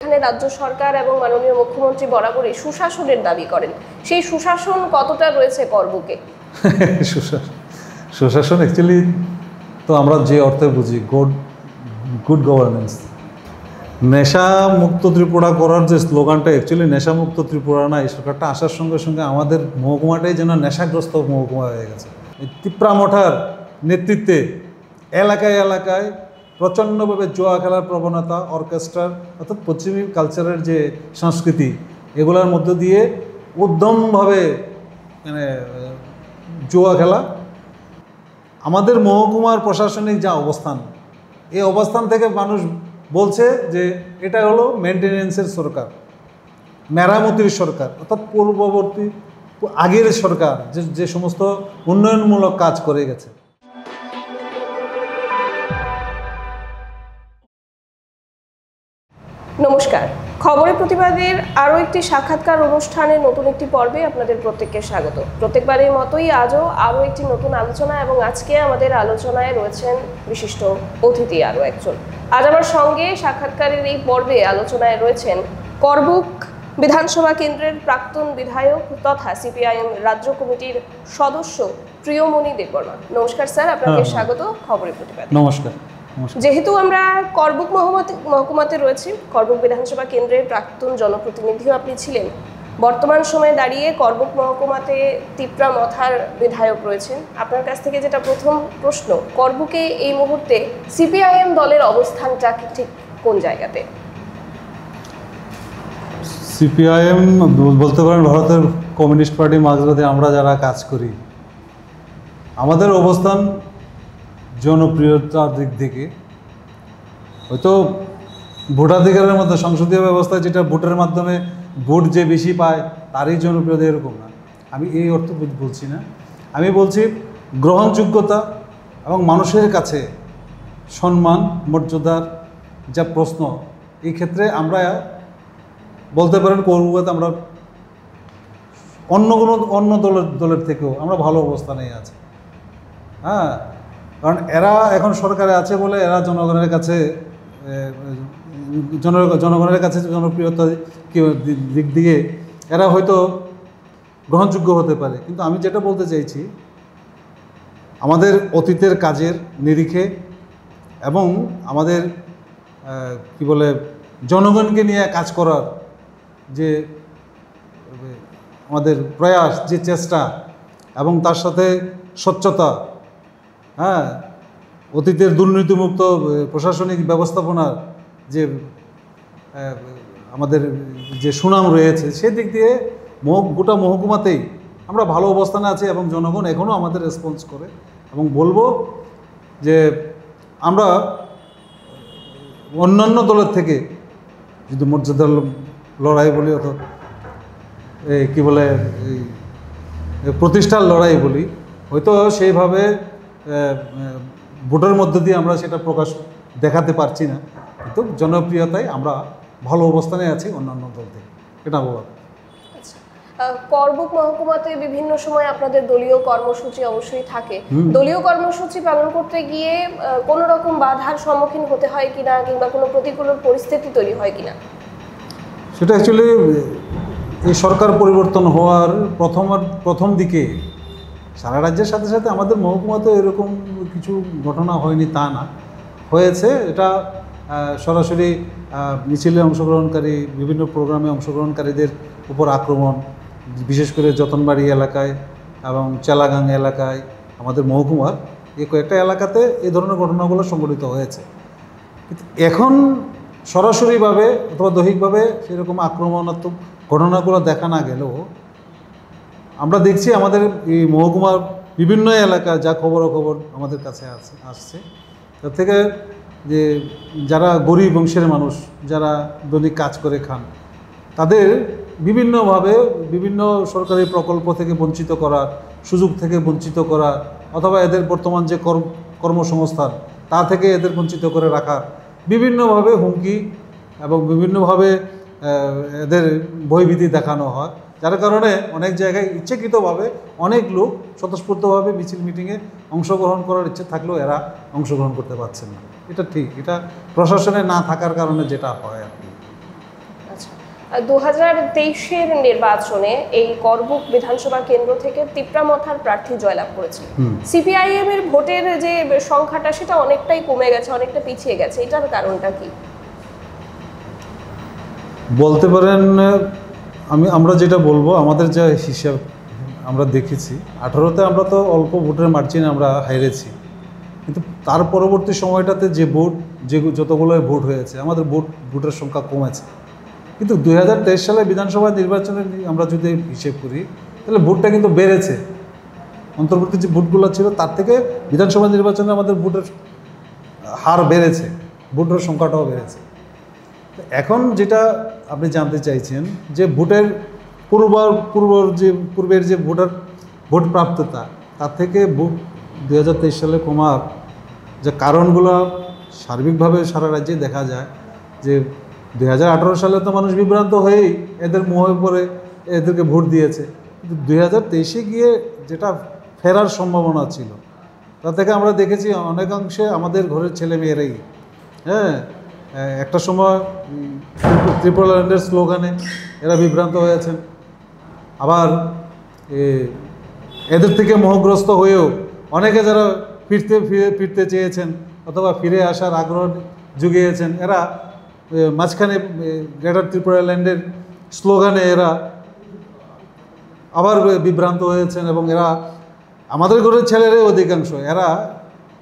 এখানে রাজ্য সরকার এবং মাননীয় মুখ্যমন্ত্রী বরাবরই সুশাসনের দাবি করেন, সেই সুশাসন কতটা রয়েছে করবুকে? সুশাসন অ্যাকচুয়ালি তো আমরা যে অর্থে বুঝি গুড গভর্নেন্স। নেশা মুক্ত ত্রিপুরা করার যে স্লোগানটা অ্যাকচুয়ালি নেশা মুক্ত ত্রিপুরা না, এই সরকারটা আসার সঙ্গে সঙ্গে আমাদের মহকুমাটাই যেন নেশাগ্রস্ত মহকুমা হয়ে গেছে। এই তিপ্রা মঠার নেতৃত্বে এলাকায় এলাকায় প্রচণ্ডভাবে জুয়া খেলার প্রবণতা, অর্কেস্ট্রার অর্থাৎ পশ্চিমী কালচারের যে সংস্কৃতি, এগুলোর মধ্য দিয়ে উদ্যমভাবে মানে জুয়া খেলা। আমাদের মহকুমার প্রশাসনিক যা অবস্থান, এই অবস্থান থেকে মানুষ বলছে যে এটা হলো মেনটেনেন্সের সরকার, মেরামতির সরকার, অর্থাৎ পূর্ববর্তী আগের সরকার যে সমস্ত উন্নয়নমূলক কাজ করে গেছে। নমস্কার, খবরের প্রতিবাদের আরও একটি সাক্ষাৎকার অনুষ্ঠানের নতুন একটি পর্বে আপনাদের প্রত্যেককে স্বাগত। প্রত্যেকবারের মতোই আজও আরও একটি নতুন আলোচনা, এবং আজকে আমাদের আলোচনায় রয়েছেন বিশিষ্ট অতিথি আরও একজন। আজ আমার সঙ্গে সাক্ষাৎকারের এই পর্বে আলোচনায় রয়েছেন করবুক বিধানসভা কেন্দ্রের প্রাক্তন বিধায়ক তথা সিপিআইএম রাজ্য কমিটির সদস্য প্রিয়মণি দেববর্মা। নমস্কার স্যার, আপনাকে স্বাগত খবরের প্রতিবাদে। নমস্কার। যেহেতু আমরা করবুক মহকুমাতে রয়েছি, করবুক বিধানসভা কেন্দ্রের প্রাক্তন জনপ্রতিনিধিও আপনি ছিলেন, বর্তমান সময়ে দাঁড়িয়ে করবুক মহকুমাতে তিপ্রা মথার বিধায়ক রয়েছেন। আপনার কাছ থেকে যেটা প্রথম প্রশ্ন, করবুকে এই মুহূর্তে সিপিআইএম দলের অবস্থানটা ঠিক কোন জায়গাতে? সিপিআইএম বলতে পারেন ভারতের কমিউনিস্ট পার্টি মার্ক্সবাদী আমরা যারা কাজ করি, আমাদের অবস্থান জনপ্রিয়তার দিক থেকে হয়তো ভোটাধিকারের মধ্যে সংসদীয় ব্যবস্থা যেটা ভোটের মাধ্যমে ভোট যে বেশি পায় তারই জনপ্রিয়তা, এরকম না। আমি এই অর্থ বলছি না, আমি বলছি গ্রহণযোগ্যতা এবং মানুষের কাছে সম্মান মর্যাদার যা প্রশ্ন, এই ক্ষেত্রে আমরা বলতে পারেন করবুকে আমরা অন্য দলের থেকেও আমরা ভালো অবস্থানে আছি। হ্যাঁ, কারণ এরা এখন সরকারে আছে বলে এরা জনগণের কাছে জনপ্রিয়তা দিক দিয়ে এরা হয়তো গ্রহণযোগ্য হতে পারে। কিন্তু আমি যেটা বলতে চাইছি, আমাদের অতীতের কাজের নিরিখে এবং আমাদের কি বলে জনগণকে নিয়ে কাজ করার যে আমাদের প্রয়াস, যে চেষ্টা এবং তার সাথে স্বচ্ছতা, হ্যাঁ, অতীতের দুর্নীতিমুক্ত প্রশাসনিক ব্যবস্থাপনার যে আমাদের যে সুনাম রয়েছে, সেদিক দিয়ে গোটা মহকুমাতেই আমরা ভালো অবস্থানে আছি এবং জনগণ এখনও আমাদের রেসপন্স করে। এবং বলবো যে আমরা অন্যান্য দলের থেকে যদি মর্যাদার লড়াই বলি, অর্থাৎ কী বলে প্রতিষ্ঠার লড়াই বলি, হয়তো সেইভাবে ভোটের মধ্যে দিয়ে আমরা সেটা প্রকাশ দেখাতে পারছি না, কিন্তু জনপ্রিয়তায় আমরা ভালো অবস্থানে আছি অন্যান্য দল থেকে, এটা বলার। আচ্ছা, করবুক মহকুমাতে বিভিন্ন সময় আপনাদের দলীয় কর্মসূচি অবশ্যই থাকে। দলীয় কর্মসূচি পালন করতে গিয়ে কোনো রকম বাধার সম্মুখীন হতে হয় কিনা, কিংবা কোনো প্রতিকূল পরিস্থিতি তৈরি হয় কিনা? সেটা অ্যাকচুয়ালি এই সরকার পরিবর্তন হওয়ার প্রথম দিকে সারা রাজ্যের সাথে সাথে আমাদের মহকুমাতেও এরকম কিছু ঘটনা হয়নি তা না, হয়েছে। এটা সরাসরি মিছিলে অংশগ্রহণকারী, বিভিন্ন প্রোগ্রামে অংশগ্রহণকারীদের উপর আক্রমণ, বিশেষ করে যতনবাড়ি এলাকায় এবং চেলাগাং এলাকায়, আমাদের মহকুমার এই কয়েকটা এলাকাতে এই ধরনের ঘটনাগুলো সংঘটিত হয়েছে। কিন্তু এখন সরাসরিভাবে অথবা দৈহিকভাবে সেরকম আক্রমণাত্মক ঘটনাগুলো দেখা না গেলেও আমরা দেখছি আমাদের এই মহকুমার বিভিন্ন এলাকা যা খবর আমাদের কাছে আসছে, তার থেকে যে যারা গরিব বংশের মানুষ, যারা দৈনিক কাজ করে খান, তাদের বিভিন্নভাবে বিভিন্ন সরকারি প্রকল্প থেকে বঞ্চিত করা, সুযোগ থেকে বঞ্চিত করা, অথবা এদের বর্তমান যে কর্মসংস্থান তা থেকে এদের বঞ্চিত করে রাখার বিভিন্নভাবে হুমকি এবং বিভিন্নভাবে এদের ভয়ভীতি দেখানো হয়, যার কারণে অনেক জায়গায় ইচ্ছাকৃতভাবে অনেক লোক স্বতঃস্ফূর্তভাবে মিছিল মিটিংয়ে অংশগ্রহণ করার ইচ্ছে থাকলেও এরা অংশগ্রহণ করতে পারছেন না। এটা ঠিক, এটা প্রশাসনে না থাকার কারণে যেটা হয় আর কি। 2023-এর নির্বাচনে এই করবুক বিধানসভা কেন্দ্র থেকে তিপ্রামথার প্রার্থী জয়লাভ করেছে। সিপিআইএম এর ভোটের যে সংখ্যাটা সেটা অনেকটাই কমে গেছে, অনেকটা পিছিয়ে গেছে, এটার কারণটা কি বলতে পারেন? আমরা যেটা বলবো, আমাদের যা হিসাব আমরা দেখেছি, 18তে আমরা তো অল্প ভোটের মার্জিনে আমরা হেরেছি, কিন্তু তার পরবর্তী সময়টাতে যে যতগুলো ভোট হয়েছে, আমাদের ভোটের সংখ্যা কমেছে। কিন্তু 2023 সালে বিধানসভা নির্বাচনে আমরা যদি হিসেব করি, তাহলে ভোটটা কিন্তু বেড়েছে। অন্তর্বর্তী যে ভোটগুলো ছিল তার থেকে বিধানসভা নির্বাচনে আমাদের ভোটের হার বেড়েছে, ভোটের সংখ্যাটাও বেড়েছে। এখন যেটা আপনি জানতে চাইছেন যে ভোটের পূর্বের যে ভোট প্রাপ্ততা, তার থেকে 2023 সালে কমার যে কারণগুলো সার্বিকভাবে সারা রাজ্যে দেখা যায় যে 2018 সালে তো মানুষ বিভ্রান্ত হয়েই এদের মোহে পড়ে এদেরকে ভোট দিয়েছে, কিন্তু 2023-এ গিয়ে যেটা ফেরার সম্ভাবনা ছিল, তা থেকে আমরা দেখেছি অনেকাংশে আমাদের ঘরের ছেলেমেয়েরাই একটা সময় ত্রিপুরাল্যান্ডের স্লোগানে এরা বিভ্রান্ত হয়েছেন, আবার এদের থেকে মোহগ্রস্ত হয়েও অনেকে যারা ফিরতে চেয়েছেন অথবা ফিরে আসার আগ্রহ জুগিয়েছেন, এরা মাঝখানে গ্রেটার ত্রিপুরাল্যান্ডের স্লোগানে এরা আবার বিভ্রান্ত হয়েছেন, এবং এরা আমাদের ঘরের ছেলেরাই অধিকাংশ, এরা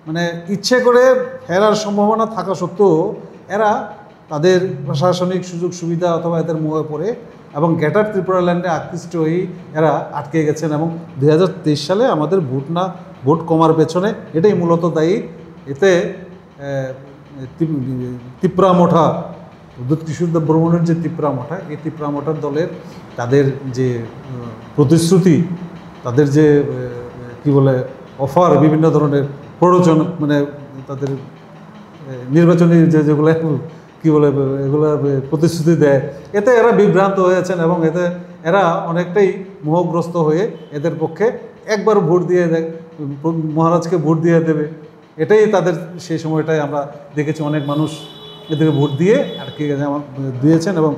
মানে ইচ্ছে করে ফেরার সম্ভাবনা থাকা সত্ত্বেও এরা তাদের প্রশাসনিক সুযোগ সুবিধা অথবা এদের মোহে পড়ে এবং গ্রেটার ত্রিপুরাল্যান্ডে আকৃষ্ট হয়েই এরা আটকে গেছেন। এবং 2023 সালে আমাদের ভোট কমার পেছনে এটাই মূলত দায়ী। এতে তিপ্রামঠা, উদ্যোত কিশোর বর্মনের যে তিপ্রামঠা, এই তিপ্রামঠার দলের তাদের যে প্রতিশ্রুতি, তাদের যে কি বলে অফার, বিভিন্ন ধরনের প্ররোচন, মানে তাদের নির্বাচনী যেগুলো কি বলে এগুলো প্রতিশ্রুতি দেয়, এতে এরা বিভ্রান্ত হয়েছেন এবং এতে এরা অনেকটাই মোহগ্রস্ত হয়ে এদের পক্ষে একবার ভোট দিয়ে দেয়, মহারাজকে ভোট দিয়ে দেবে, এটাই তাদের সেই সময়টায় আমরা দেখেছি অনেক মানুষ এদেরকে ভোট দিয়ে আর কি দিয়েছেন। এবং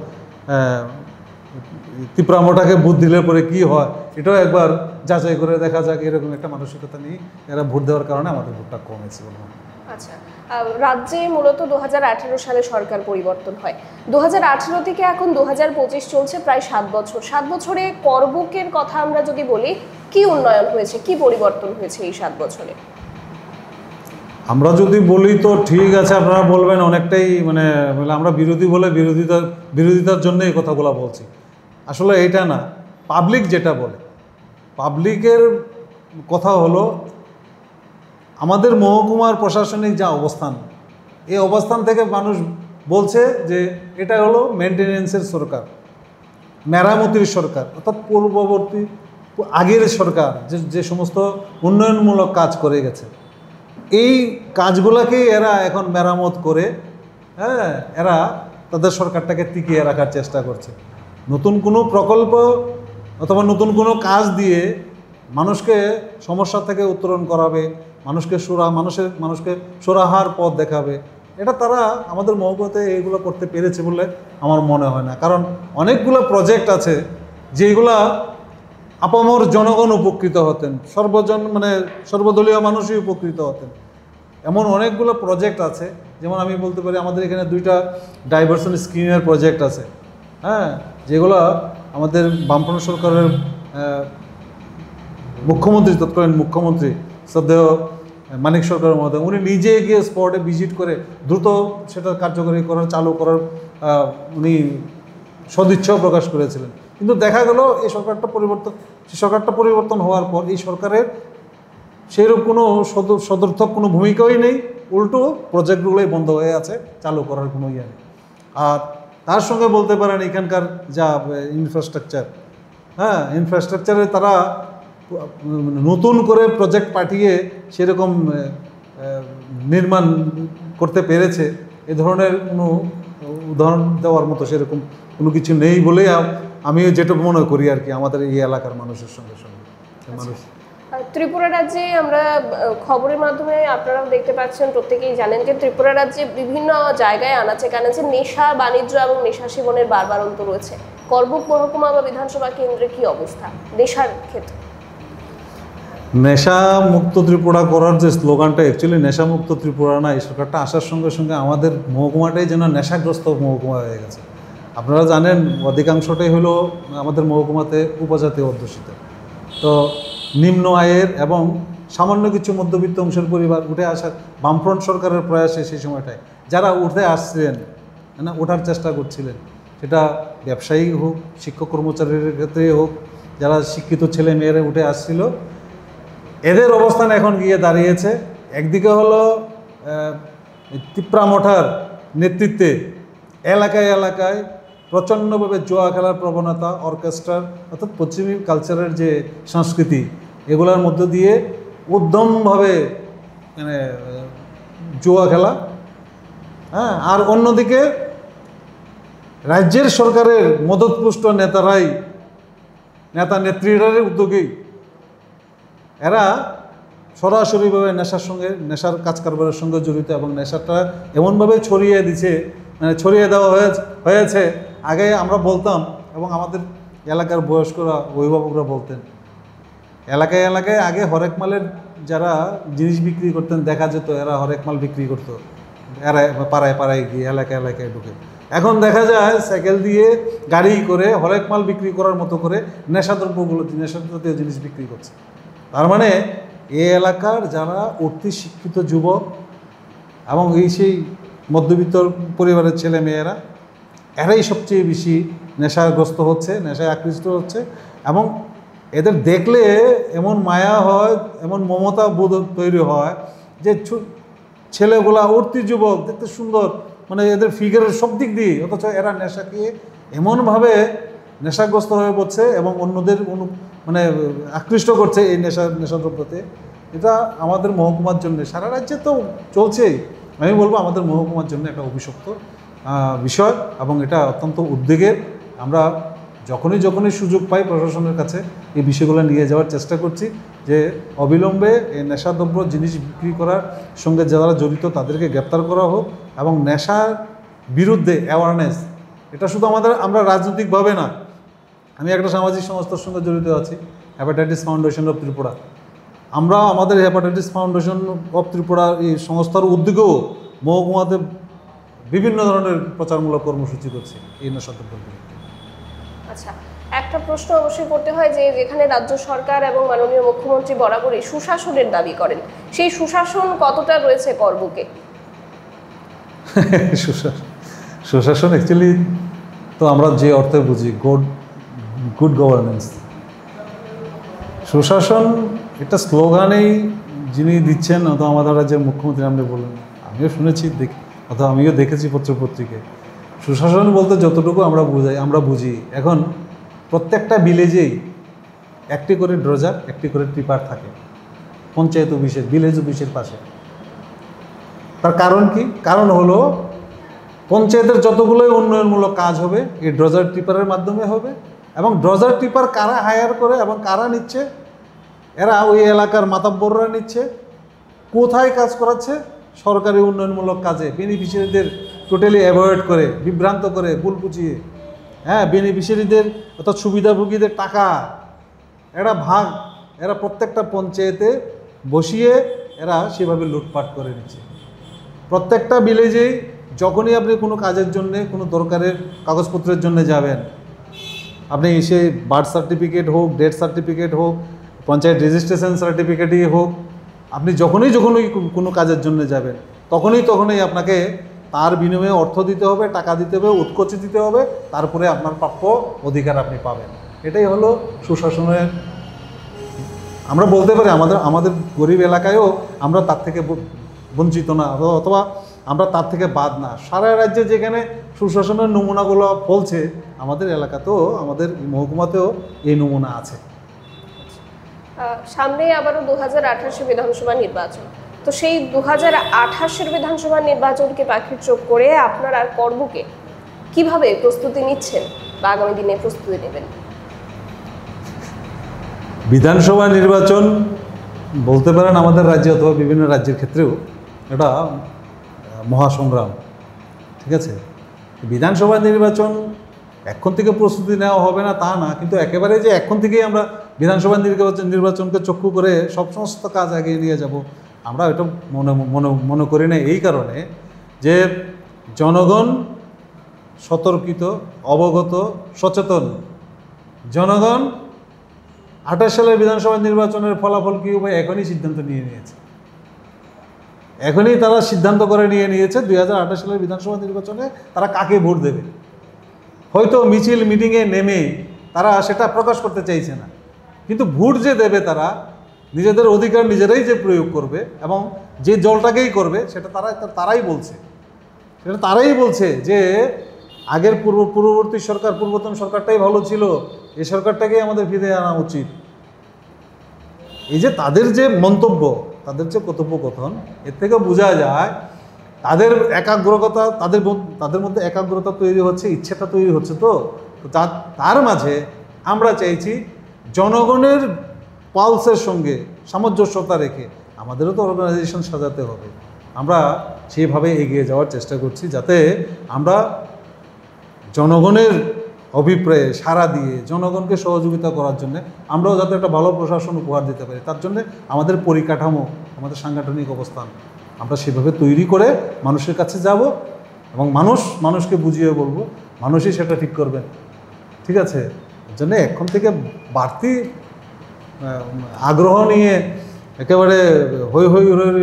তিপ্রামঠাকে ভোট দিলে পরে কি হয় এটাও একবার যাচাই করে দেখা যাক, এরকম একটা মানসিকতা নিয়ে এরা ভোট দেওয়ার কারণে আমাদের ভোটটা কমেছে বললাম। আচ্ছা, রাজ্যে মূলত 2018 সালে সরকার পরিবর্তন হয়, 2018 থেকে এখন 2025 চলছে, প্রায় 7 বছর। 7 বছরে করবুকের কথা আমরা যদি বলি, কি উন্নয়ন হয়েছে, কি পরিবর্তন হয়েছে এই 7 বছরে? আমরা যদি বলি তো ঠিক আছে, আপনারা বলবেন অনেকটাই মানে আমরা বিরোধী বলে বিরোধিতার জন্য এই কথাগুলো বলছি। আসলে এইটা না, পাবলিক যেটা বলে, পাবলিকের কথা হলো আমাদের মহকুমার প্রশাসনিক যা অবস্থান, এই অবস্থান থেকে মানুষ বলছে যে এটা হলো মেনটেনেন্সের সরকার, মেরামতির সরকার, অর্থাৎ পূর্ববর্তী আগের সরকার যে সমস্ত উন্নয়নমূলক কাজ করে গেছে, এই কাজগুলোকেই এরা এখন মেরামত করে এরা তাদের সরকারটাকে টিকিয়ে রাখার চেষ্টা করছে। নতুন কোনো প্রকল্প অথবা নতুন কোনো কাজ দিয়ে মানুষকে সমস্যা থেকে উত্তরণ করাবে, মানুষকে সুরাহার পথ দেখাবে, এটা তারা আমাদের মহকুমাতে এইগুলো করতে পেরেছে বলে আমার মনে হয় না। কারণ অনেকগুলো প্রজেক্ট আছে যেগুলা আপামর জনগণ উপকৃত হতেন, সর্বদলীয় মানুষই উপকৃত হতেন। এমন অনেকগুলো প্রজেক্ট আছে, যেমন আমি বলতে পারি আমাদের এখানে 2টা ডাইভারশন স্কিমের প্রজেক্ট আছে, যেগুলো আমাদের বামফ্রন্ট সরকারের তৎকালীন মুখ্যমন্ত্রী শ্রদ্ধেয় মানিক সরকারের মধ্যে উনি নিজে গিয়ে স্পটে ভিজিট করে দ্রুত সেটা কার্যকরী চালু করার উনি সদিচ্ছাও প্রকাশ করেছিলেন। কিন্তু দেখা গেল এই সরকারটা পরিবর্তন হওয়ার পর এই সরকারের সেইরকম কোনো সদর্থক কোনো ভূমিকাই নেই, উল্টো প্রজেক্টগুলোই বন্ধ হয়ে আছে, চালু করার কোনো ইয়ে নেই। আর তার সঙ্গে বলতে পারেন এখানকার যা ইনফ্রাস্ট্রাকচারে তারা নতুন করে প্রজেক্ট পাঠিয়ে সেরকম নির্মাণ করতে পেরেছে, এ ধরনের কোনো উদাহরণ দেওয়ার মতো সেরকম কোনো কিছু নেই বলেই আমি যেটা মনে করি আর কি, আমাদের এই এলাকার মানুষের সঙ্গে মানুষ। ত্রিপুরা রাজ্যে আমরা খবরের মাধ্যমে আপনারাও দেখতে পাচ্ছেন, প্রত্যেকেই জানেন যে ত্রিপুরা রাজ্যে বিভিন্ন জায়গায় আনাচে কানাচে নেশা বাণিজ্য এবং নেশা সেবনের বারবারন্ত রয়েছে। করবুক মহকুমা বা বিধানসভা কেন্দ্রে কি অবস্থা নেশার ক্ষেত্রে? নেশা মুক্ত ত্রিপুরা করার যে স্লোগানটা, অ্যাকচুয়ালি নেশা মুক্ত ত্রিপুরা না, এই সরকারটা আসার সঙ্গে সঙ্গে আমাদের মহকুমাটাই যেন নেশাগ্রস্ত মহকুমা হয়ে গেছে। আপনারা জানেন অধিকাংশটাই হলো আমাদের মহকুমাতে উপজাতি অধ্যুষিত। তো নিম্ন আয়ের এবং সামান্য কিছু মধ্যবিত্ত অংশের পরিবার উঠে আসার বামফ্রন্ট সরকারের প্রয়াসে সেই সময়টায় যারা উঠে আসছিলেন, না ওঠার চেষ্টা করছিলেন, সেটা ব্যবসায়ী হোক, শিক্ষক কর্মচারীর ক্ষেত্রেই হোক, যারা শিক্ষিত ছেলে মেয়েরা উঠে আসছিল, এদের অবস্থান এখন গিয়ে দাঁড়িয়েছে। একদিকে হলো তিপ্রা মঠার নেতৃত্বে এলাকায় এলাকায় প্রচণ্ডভাবে জুয়া খেলার প্রবণতা, অর্কেস্ট্রার অর্থাৎ পশ্চিমী কালচারের যে সংস্কৃতি, এগুলোর মধ্য দিয়ে উদ্যমভাবে মানে জুয়া খেলা। হ্যাঁ, আর অন্যদিকে রাজ্যের সরকারের মদতপুষ্ট নেতা নেত্রীরাই উদ্যোগেই এরা সরাসরিভাবে নেশার কাজ কারবারের সঙ্গে জড়িত, এবং নেশাটা এমনভাবে ছড়িয়ে দেওয়া হয়েছে। আগে আমরা বলতাম, এবং আমাদের এলাকার বয়স্করা অভিভাবকরা বলতেন, এলাকায় এলাকায় আগে হরেক মালের যারা জিনিস বিক্রি করতেন দেখা যেত, এরা হরেক মাল বিক্রি করতো, এরা পাড়ায় পাড়ায় গিয়ে এলাকায় এলাকায় ঢুকে। এখন দেখা যায় সাইকেল দিয়ে গাড়ি করে হরেক মাল বিক্রি করার মতো করে নেশাদ্রব্যগুলো, নেশাজাতীয় জিনিস বিক্রি করছে। তার মানে এই এলাকার যারা অতি শিক্ষিত যুবক এবং সেই মধ্যবিত্ত পরিবারের ছেলে মেয়েরা, এরাই সবচেয়ে বেশি নেশাগ্রস্ত হচ্ছে, নেশায় আকৃষ্ট হচ্ছে। এবং এদের দেখলে এমন মায়া হয়, এমন মমতা বোধ তৈরি হয় যে ছেলেগুলা অতি যুবক, দেখতে সুন্দর, মানে এদের ফিগারের সব দিক দিয়ে, অথচ এরা নেশাকে এমনভাবে নেশাগ্রস্ত হয়ে পড়ছে এবং অন্যদের মানে আকৃষ্ট করছে এই নেশাদ্রব্যতে। এটা আমাদের মহকুমার জন্য, সারা রাজ্যে তো চলছেই, আমি বলবো আমাদের মহকুমার জন্য একটা অভিশপ্ত বিষয়, এবং এটা অত্যন্ত উদ্বেগের। আমরা যখনই সুযোগ পাই প্রশাসনের কাছে এই বিষয়গুলো নিয়ে যাওয়ার চেষ্টা করছি, যে অবিলম্বে এই নেশাদ্রব্য জিনিস বিক্রি করার সঙ্গে যারা জড়িত তাদেরকে গ্রেপ্তার করা হোক, এবং নেশার বিরুদ্ধে অ্যাওয়ারনেস, এটা শুধু আমরা রাজনৈতিকভাবে না, আমি একটা সামাজিক সংস্থার সঙ্গে জড়িত আছি, হেপাটাইটিস ফাউন্ডেশন অফ ত্রিপুরা। আমরা আমাদের হেপাটাইটিস ফাউন্ডেশন অফ ত্রিপুরা এই সংস্থার উদ্যোগেও মহকুমাতে বিভিন্ন ধরনের প্রচারমূলক কর্মসূচি করছি এই নেশাদ্রব্যের বিরুদ্ধে। আচ্ছা, একটা প্রশ্ন অবশ্যই করতে হয় যে যেখানে রাজ্য সরকার এবং মাননীয় মুখ্যমন্ত্রী বরাবরই সুশাসনের দাবি করেন, সেই সুশাসন কতটা রয়েছে করবুকে? সুশাসন অ্যাকচুয়ালি তো আমরা যে অর্থে বুঝি গুড গভর্নেন্স, সুশাসন এটা স্লোগানেই যিনি দিচ্ছেন, অথবা আমাদের রাজ্যের মুখ্যমন্ত্রী আপনি বলেন, আমিও শুনেছি, অথবা আমিও দেখেছি পত্রপত্রিকায়। সুশাসন বলতে যতটুকু আমরা বুঝি, এখন প্রত্যেকটা ভিলেজেই একটি করে ড্রজার, একটি করে ট্রিপার থাকে পঞ্চায়েত অফিসের, ভিলেজ অফিসের পাশে। তার কারণ কি? কারণ হলো পঞ্চায়েতের যতগুলোই উন্নয়নমূলক কাজ হবে এই ড্রজার ট্রিপারের মাধ্যমে হবে, এবং ড্রজার ট্রিপার কারা হায়ার করে এবং কারা নিচ্ছে, এরা ওই এলাকার মাতাব্বররা নিচ্ছে। কোথায় কাজ করাচ্ছে? সরকারি উন্নয়নমূলক কাজে বেনিফিশিয়ারিদের টোটালি অ্যাভয়েড করে, বিভ্রান্ত করে, ভুল বুঝিয়ে, হ্যাঁ, বেনিফিশিয়ারিদের অর্থাৎ সুবিধাভোগীদের টাকা এরা প্রত্যেকটা পঞ্চায়েতে বসিয়ে এরা সেভাবে লুটপাট করে নিচ্ছে। প্রত্যেকটা ভিলেজেই যখনই আপনি কোনো কাজের জন্যে, কোনো দরকারের কাগজপত্রের জন্য যাবেন, আপনি সে বার্থ সার্টিফিকেট হোক, ডেথ সার্টিফিকেট হোক, পঞ্চায়েত রেজিস্ট্রেশন সার্টিফিকেটই হোক, আপনি যখনই কোনো কাজের জন্য যাবেন তখনই আপনাকে তার বিনিময়ে অর্থ দিতে হবে, টাকা দিতে হবে, উৎকোচ দিতে হবে, তারপরে আপনার প্রাপ্য অধিকার আপনি পাবেন। এটাই হলো সুশাসনের। আমরা বলতে পারি আমাদের গরিব এলাকায়ও আমরা তার থেকে বঞ্চিত না, অথবা আমরা তার থেকে বাদ না। সারা রাজ্যে যেখানে সুশাসনের নমুনাগুলো ফলছে, আমাদের এলাকাতেও, আমাদের মহকুমাতেও এই নমুনা আছে। সামনে আবারও 2028 বিধানসভা নির্বাচন, তো সেই 2028 বিধানসভা নির্বাচনকে পাখির চোখ করে আপনারা করবুকে কিভাবে প্রস্তুতি নিচ্ছেন বা আগামী দিনে প্রস্তুতি নেবেন? বিধানসভা নির্বাচন বলতে পারেন আমাদের রাজ্যে অথবা বিভিন্ন রাজ্যের ক্ষেত্রেও এটা মহাসংগ্রাম, ঠিক আছে। বিধানসভা নির্বাচন এখন থেকে প্রস্তুতি নেওয়া হবে না তা না, কিন্তু একেবারে যে এখন থেকেই আমরা বিধানসভা নির্বাচনকে চক্ষু করে সমস্ত কাজ এগিয়ে নিয়ে যাব, আমরা এটা মনে করি না। এই কারণে যে জনগণ সতর্কিত, অবগত, সচেতন। জনগণ ২৮ সালের বিধানসভা নির্বাচনের ফলাফল কী হবে এখনই সিদ্ধান্ত নিয়ে নিয়েছে। এখনই তারা সিদ্ধান্ত করে নিয়েছে ২০২৮ সালের বিধানসভা নির্বাচনে তারা কাকে ভোট দেবে। হয়তো মিছিল মিটিংয়ে নেমে তারা সেটা প্রকাশ করতে চাইছে না, কিন্তু ভোট যে দেবে তারা নিজেদের অধিকার নিজেরাই যে প্রয়োগ করবে এবং যে দলটাকেই করবে সেটা তারাই বলছে যে আগের পূর্ববর্তী সরকার, পূর্বতন সরকারটাই ভালো ছিল, এই সরকারটাকেই আমাদের ফিরে আনা উচিত। এই যে তাদের যে মন্তব্য, তাদের যে কথোপকথন, এর থেকে বোঝা যায় তাদের একাগ্রতা, তাদের মধ্যে একাগ্রতা তৈরি হচ্ছে, ইচ্ছেটা তৈরি হচ্ছে। তো তার মাঝে আমরা চাইছি জনগণের পালসের সঙ্গে সামঞ্জস্যতা রেখে আমাদেরও তো অর্গানাইজেশন সাজাতে হবে। আমরা সেইভাবে এগিয়ে যাওয়ার চেষ্টা করছি, যাতে আমরা জনগণের অভিপ্রায়ে সাড়া দিয়ে জনগণকে সহযোগিতা করার জন্য আমরাও যাতে একটা ভালো প্রশাসন উপহার দিতে পারি, তার জন্য আমাদের পরিকাঠামো, আমাদের সাংগঠনিক অবস্থান আমরা সেভাবে তৈরি করে মানুষের কাছে যাব এবং মানুষকে বুঝিয়ে বলবো, মানুষই সেটা ঠিক করবেন, ঠিক আছে। এর জন্য এখন থেকে বাড়তি আগ্রহ নিয়ে একেবারে হই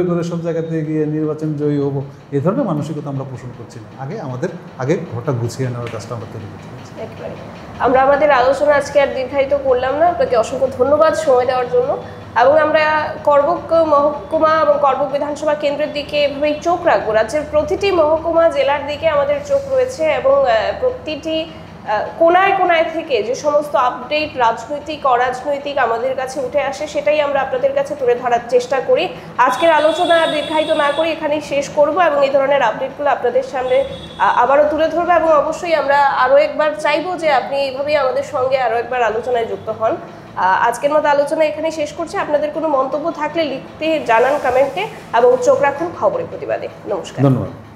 করে সব জায়গাতে গিয়ে নির্বাচন জয়ী হবো, এই ধরনের মানসিকতা আমরা পোষণ করছি না। আগে ঘরটা গুছিয়ে নেওয়ার কাজটা আমরা তৈরি করতে পারছি। একেবারে আমরা আমাদের আলোচনা আজকে আর দীর্ঘায়িত করলাম না। আপনাকে অসংখ্য ধন্যবাদ সময় দেওয়ার জন্য। এবং আমরা করবুক মহকুমা এবং করবুক বিধানসভা কেন্দ্রের দিকে এভাবেই চোখ রাখবো। রাজ্যের প্রতিটি মহকুমা, জেলার দিকে আমাদের চোখ রয়েছে এবং প্রতিটি কোনায় কোনায় থেকে যে সমস্ত আপডেট রাজনৈতিক অরাজনৈতিক আমাদের কাছে উঠে আসে সেটাই আমরা আপনাদের কাছে তুলে ধরার চেষ্টা করি। আজকের আলোচনা দীর্ঘায়িত না করে এখানেই শেষ করব এবং এই ধরনের আপডেটগুলো আপনাদের সামনে আবারও তুলে ধরবো এবং অবশ্যই আমরা আরও একবার চাইবো যে আপনি এইভাবেই আমাদের সঙ্গে আরও একবার আলোচনায় যুক্ত হন। আজকের মতো আলোচনা এখানে শেষ করছি। আপনাদের কোনো মন্তব্য থাকলে লিখতে জানান কমেন্টে এবং চোখ রাখুন খবরের প্রতিবাদে। নমস্কার। ধন্যবাদ।